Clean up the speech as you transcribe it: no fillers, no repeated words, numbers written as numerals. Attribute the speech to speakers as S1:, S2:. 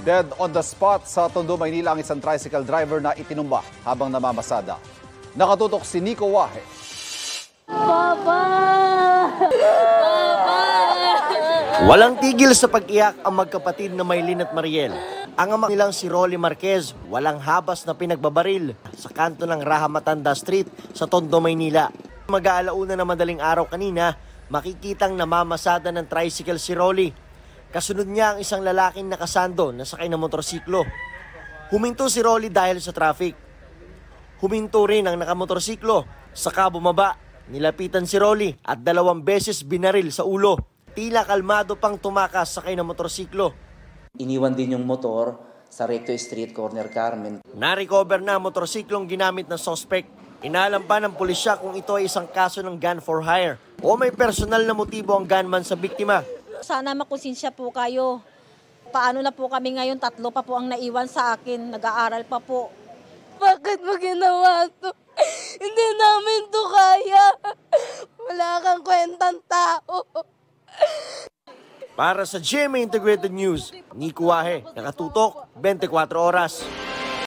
S1: Dead on the spot sa Tondo, Maynila ang isang tricycle driver na itinumba habang namamasada. Nakatutok si Nico Wahe.
S2: Papa! Papa!
S3: Walang tigil sa pag-iyak ang magkapatid na Maylin at Mariel. Ang ama nilang si Rolly Marquez, walang habas na pinagbabaril sa kanto ng Raha Matanda Street sa Tondo, Maynila. Mag-aalauna na madaling araw kanina, makikitang namamasada ng tricycle si Rolly. Kasunod niya ang isang lalaking nakasando na sakay ng motorsiklo. Huminto si Rolly dahil sa traffic. Huminto rin ang nakamotorsiklo, saka bumaba. Nilapitan si Rolly at 2 beses binaril sa ulo. Tila kalmado pang tumakas sakay ng motorsiklo.
S4: Iniwan din yung motor sa Recto Street, Corner Carmen.
S3: Na-recover na ang motorsiklong ginamit ng suspect. Inalam pa ng pulisya kung ito ay isang kaso ng gun for hire o may personal na motibo ang gunman sa biktima.
S2: Sana makonsensya po kayo. Paano na po kami ngayon? 3 pa po ang naiwan sa akin. Nag-aaral pa po. Bakit mo ginawa to? Hindi namin to kaya. Wala kang kwentang tao.
S3: Para sa GMA Integrated News, Nico Wahe, nakatutok 24 oras.